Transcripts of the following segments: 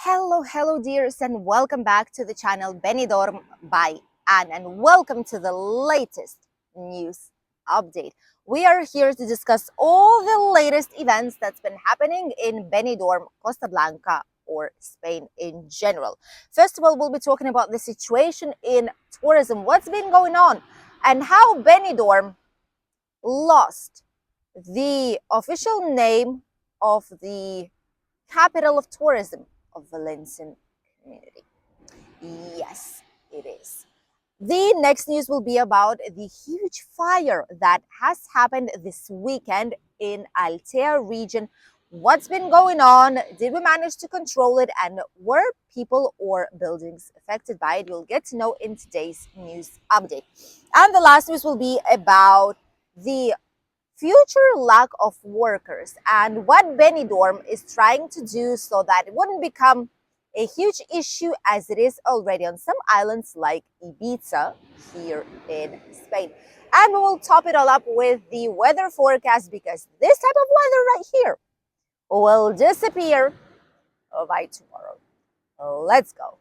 Hello, dears, and welcome back to the channel Benidorm by Anne, and welcome to the latest news update. We are here to discuss all the latest events that's been happening in Benidorm, Costa Blanca, or Spain in general. First of all, we'll be talking about the situation in tourism, what's been going on, and how Benidorm lost the official name of the capital of tourism of Valencian Community. Yes, it is. The next news will be about the huge fire that has happened this weekend in Altea region. What's been going on? Did we manage to control it? And were people or buildings affected by it? You'll get to know in today's news update. And the last news will be about the future lack of workers and what Benidorm is trying to do so that it wouldn't become a huge issue as it is already on some islands like Ibiza here in Spain. And we will top it all up with the weather forecast because this type of weather right here will disappear by tomorrow. Let's go.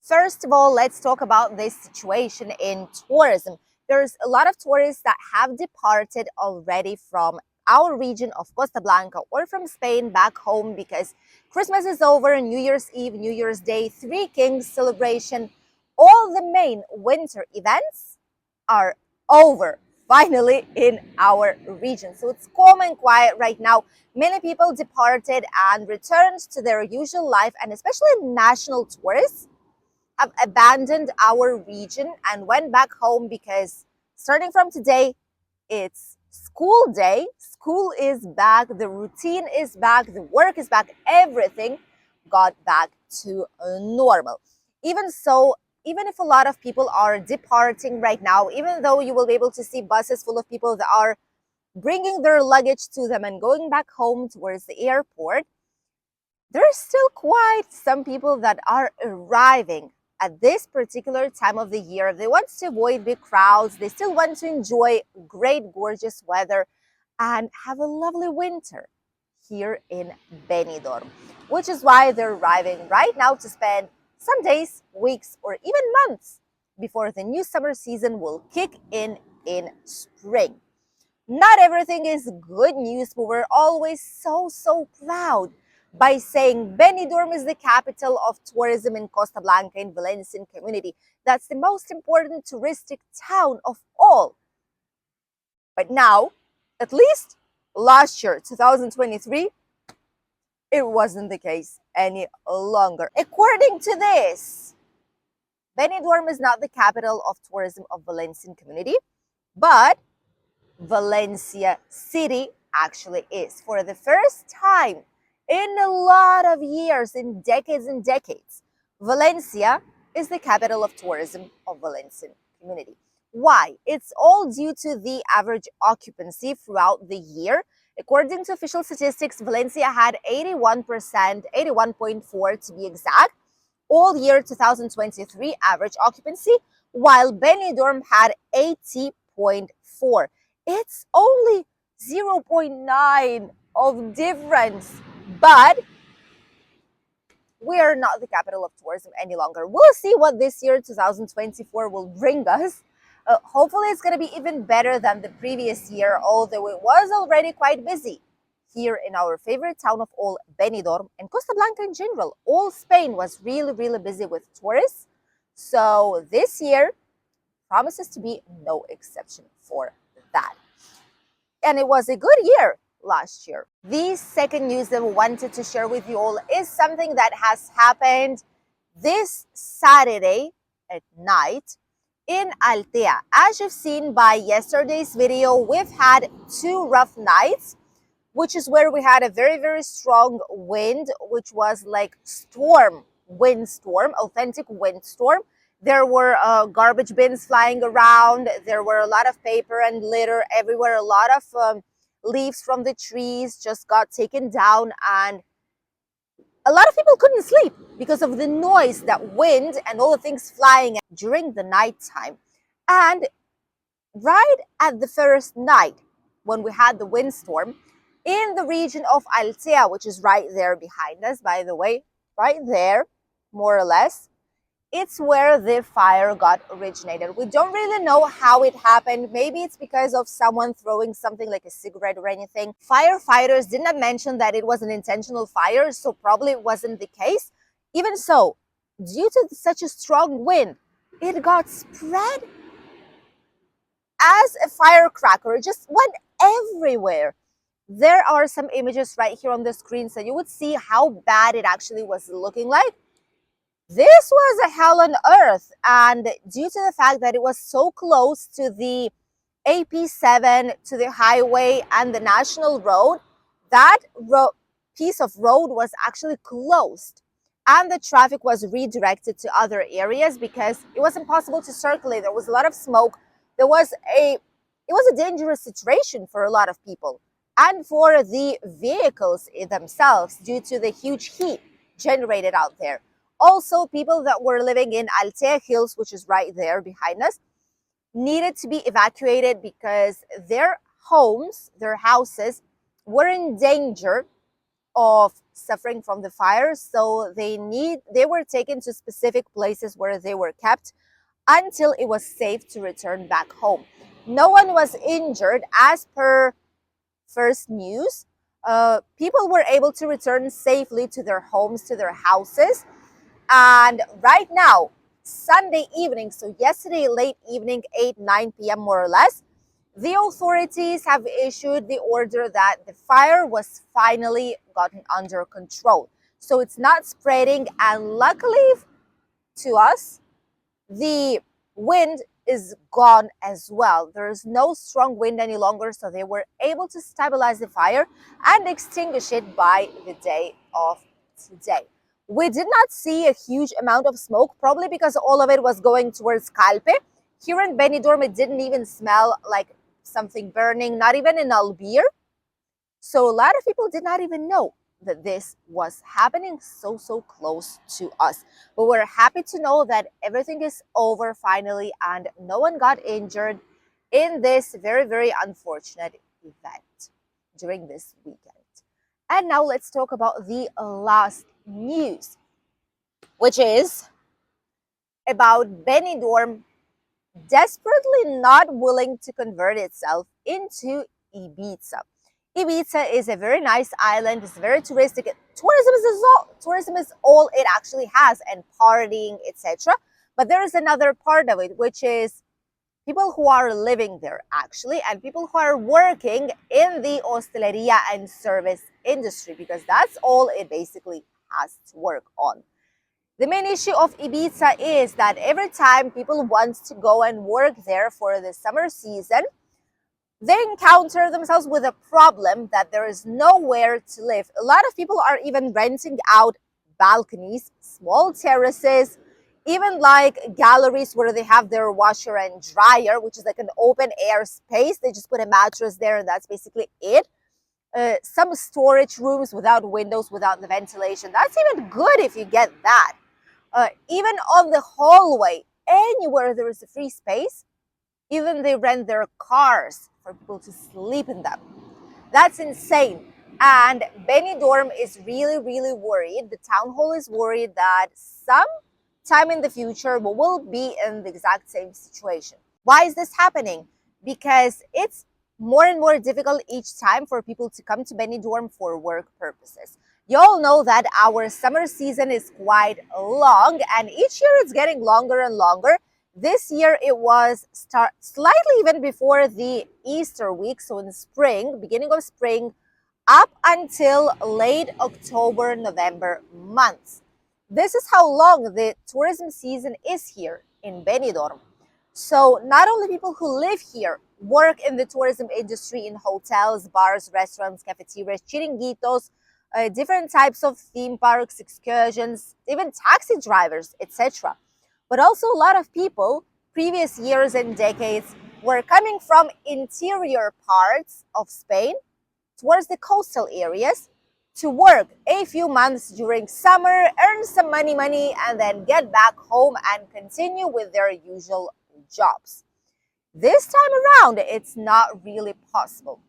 First of all, let's talk about this situation in tourism. There's a lot of tourists that have departed already from our region of Costa Blanca or from Spain back home because Christmas is over, New Year's Eve, New Year's Day, Three Kings celebration, all the main winter events are over finally in our region. So it's calm and quiet right now. Many people departed and returned to their usual life, and especially national tourists have abandoned our region and went back home because starting from today, it's school day. School is back, the routine is back, the work is back, everything got back to normal. Even so, even if a lot of people are departing right now, even though you will be able to see buses full of people that are bringing their luggage to them and going back home towards the airport, there's still quite some people that are arriving at this particular time of the year. They want to avoid big crowds. They still want to enjoy great, gorgeous weather and have a lovely winter here in Benidorm, which is why they're arriving right now to spend some days, weeks, or even months before the new summer season will kick in spring. Not everything is good news, but we're always so proud by saying Benidorm is the capital of tourism in Costa Blanca in Valencian Community. That's the most important touristic town of all. But now, at least last year, 2023, it wasn't the case any longer. According to this, Benidorm is not the capital of tourism of Valencian Community, but Valencia City actually is. For the first time in a lot of years, in decades and decades, Valencia is the capital of tourism of Valencian Community. Why? It's all due to the average occupancy throughout the year. According to official statistics, Valencia had 81%, 81.4 to be exact, all year 2023 average occupancy, while Benidorm had 80.4. It's only 0.9 of difference, but we are not the capital of tourism any longer. We'll see what this year, 2024, will bring us. Hopefully, it's going to be even better than the previous year, although it was already quite busy here in our favorite town of all, Benidorm, and Costa Blanca in general. All Spain was really busy with tourists. So this year promises to be no exception for that. And it was a good year last year. The second news that we wanted to share with you all is something that has happened this Saturday at night in Altea. As you've seen by yesterday's video, we've had two rough nights, which is where we had a very strong wind, which was like windstorm, authentic windstorm. There were garbage bins flying around. There were a lot of paper and litter everywhere. A lot of leaves from the trees just got taken down, and a lot of people couldn't sleep because of the noise, that wind, and all the things flying during the nighttime. And right at the first night, when we had the windstorm, in the region of Altea, which is right there behind us, by the way, right there, more or less. It's where the fire got originated. We don't really know how it happened. Maybe it's because of someone throwing something like a cigarette or anything. Firefighters did not mention that it was an intentional fire, so probably it wasn't the case. Even so, due to such a strong wind, it got spread as a firecracker. It just went everywhere. There are some images right here on the screen, so you would see how bad it actually was looking like. This was a hell on earth, and due to the fact that it was so close to the AP7, to the highway and the national road, that piece of road was actually closed, and the traffic was redirected to other areas because it was impossible to circulate. There was a lot of smoke. It was a dangerous situation for a lot of people and for the vehicles themselves due to the huge heat generated out there. Also, people that were living in Altea Hills, which is right there behind us, needed to be evacuated because their homes, their houses, were in danger of suffering from the fire. So they were taken to specific places where they were kept until it was safe to return back home. No one was injured as per first news. People were able to return safely to their homes, to their houses. And right now, Sunday evening, so yesterday late evening, 8, 9 p.m. more or less, the authorities have issued the order that the fire was finally gotten under control. So it's not spreading, and luckily to us, the wind is gone as well. There is no strong wind any longer, so they were able to stabilize the fire and extinguish it by the day of today. We did not see a huge amount of smoke, probably because all of it was going towards Calpe. Here in Benidorm, it didn't even smell like something burning, not even in Albir. So a lot of people did not even know that this was happening so close to us. But we're happy to know that everything is over finally and no one got injured in this very unfortunate event during this weekend. And now let's talk about the last news, which is about Benidorm desperately not willing to convert itself into Ibiza. Ibiza is a very nice island. It's very touristic. Tourism is all it actually has, and partying, etc. But there is another part of it, which is people who are living there actually, and people who are working in the hosteleria and service industry, because that's all it basically has to work on. The main issue of Ibiza is that every time people want to go and work there for the summer season, they encounter themselves with a problem that there is nowhere to live. A lot of people are even renting out balconies, small terraces, even like galleries where they have their washer and dryer, which is like an open air space. They just put a mattress there and that's basically it. Some storage rooms without windows, without the ventilation. That's even good if you get that. Even on the hallway, anywhere there is a free space, even they rent their cars for people to sleep in them. That's insane. And Benidorm is really worried. The town hall is worried that some time in the future we will be in the exact same situation. Why is this happening? Because it's more and more difficult each time for people to come to Benidorm for work purposes. You all know that our summer season is quite long, and each year it's getting longer and longer. This year it was slightly even before the Easter week, so in spring, beginning of spring, up until late October, November months. This is how long the tourism season is here in Benidorm. So not only people who live here work in the tourism industry in hotels, bars, restaurants, cafeterias, chiringuitos, different types of theme parks, excursions, even taxi drivers, etc. But also a lot of people, previous years and decades, were coming from interior parts of Spain towards the coastal areas to work a few months during summer, earn some money, and then get back home and continue with their usual jobs. This time around, it's not really possible.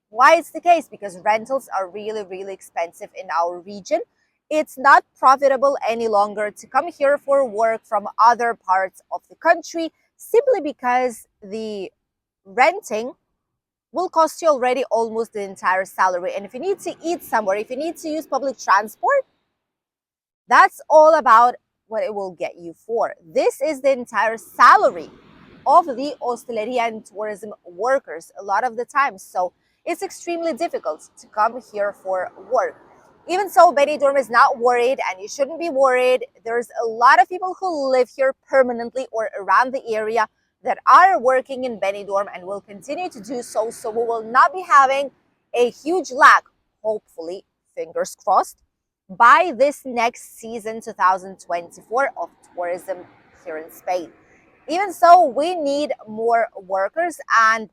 Why it's the case? Because rentals are really, really expensive in our region. It's not profitable any longer to come here for work from other parts of the country, simply because the renting will cost you already almost the entire salary. And if you need to eat somewhere, if you need to use public transport, that's all about what it will get you for. This is the entire salary of the hosteleria and tourism workers a lot of the time. So it's extremely difficult to come here for work. Even so, Benidorm is not worried, and you shouldn't be worried. There's a lot of people who live here permanently or around the area that are working in Benidorm and will continue to do so. So we will not be having a huge lack, hopefully, fingers crossed, by this next season 2024 of tourism here in Spain. Even so, we need more workers, and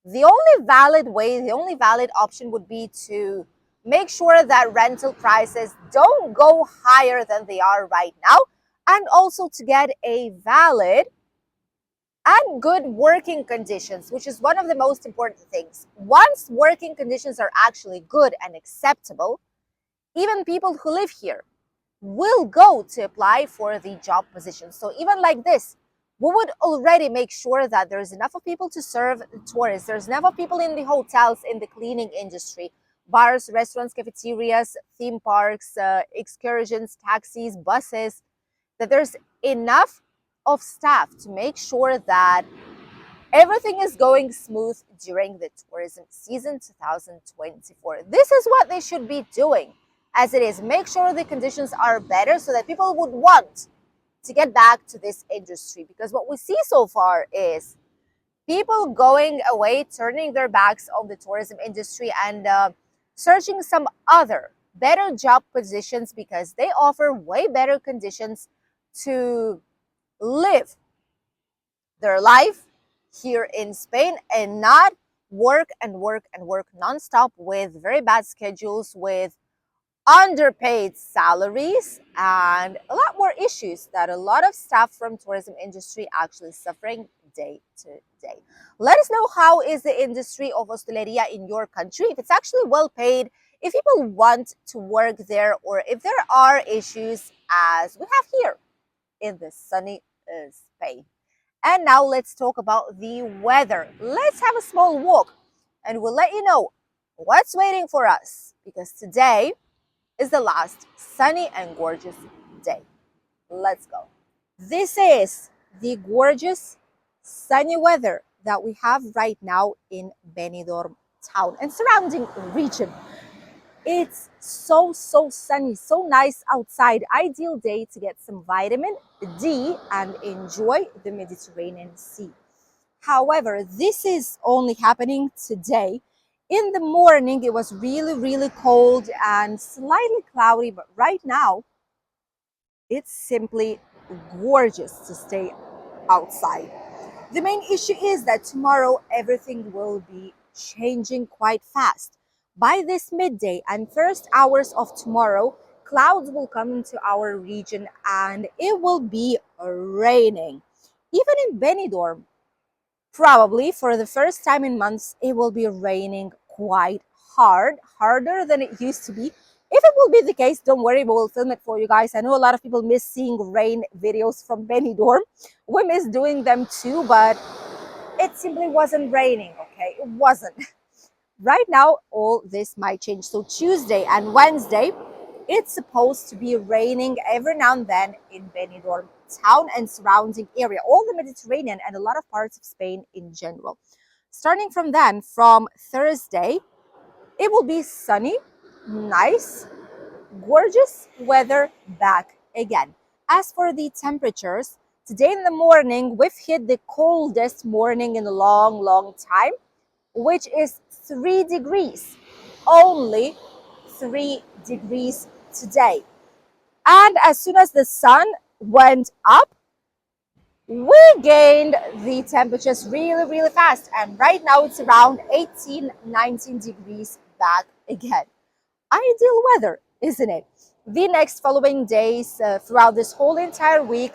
the only valid way, the only valid option would be to make sure that rental prices don't go higher than they are right now, and also to get a valid and good working conditions, which is one of the most important things. Once working conditions are actually good and acceptable, even people who live here will go to apply for the job position. So even like this, we would already make sure that there's enough of people to serve tourists. There's enough of people in the hotels, in the cleaning industry, bars, restaurants, cafeterias, theme parks, excursions, taxis, buses, that there's enough of staff to make sure that everything is going smooth during the tourism season 2024. This is what they should be doing as it is. Make sure the conditions are better so that people would want to get back to this industry. Because what we see so far is people going away, turning their backs on the tourism industry and searching some other better job positions because they offer way better conditions to live their life here in Spain and not work and work and work nonstop with very bad schedules, with underpaid salaries, and a lot more issues that a lot of staff from tourism industry actually suffering day to day. Let us know, how is the industry of hosteleria in your country, if it's actually well paid, if people want to work there, or if there are issues as we have here in the sunny Spain. And now let's talk about the weather. Let's have a small walk and we'll let you know what's waiting for us, because today is the last sunny and gorgeous day. Let's go. This is the gorgeous sunny weather that we have right now in Benidorm town and surrounding region. It's so sunny, so nice outside. Ideal day to get some vitamin D and enjoy the Mediterranean Sea. However, this is only happening today. In the morning, it was really cold and slightly cloudy, but right now, it's simply gorgeous to stay outside. The main issue is that tomorrow everything will be changing quite fast. By this midday and first hours of tomorrow, clouds will come into our region and it will be raining. Even in Benidorm, probably for the first time in months, it will be raining quite hard, harder than it used to be. If it will be the case, don't worry, we will film it for you guys. I know a lot of people miss seeing rain videos from Benidorm. We miss doing them too, but it simply wasn't raining, okay? It wasn't. Right now, all this might change. So Tuesday and Wednesday, it's supposed to be raining every now and then in Benidorm town and surrounding area, all the Mediterranean and a lot of parts of Spain in general. Starting from then, from Thursday, it will be sunny, nice, gorgeous weather back again. As for the temperatures, today in the morning, we've hit the coldest morning in a long time, which is 3 degrees. Only 3 degrees today. And as soon as the sun went up, we gained the temperatures really fast. And right now it's around 18, 19 degrees back again. Ideal weather, isn't it? The next following days, throughout this whole entire week,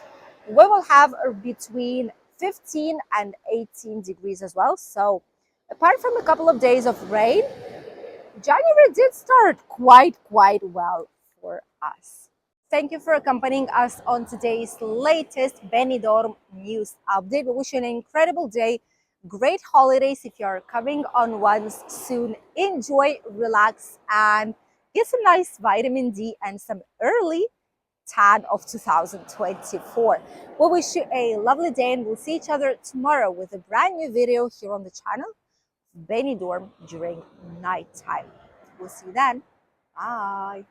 we will have between 15 and 18 degrees as well. So Apart from a couple of days of rain, January did start quite well for us. Thank you for accompanying us on today's latest Benidorm news update. We wish you an incredible day, great holidays if you're coming on ones soon. Enjoy, relax, and get some nice vitamin D and some early tan of 2024. We wish you a lovely day and we'll see each other tomorrow with a brand new video here on the channel, Benidorm during nighttime. We'll see you then. Bye.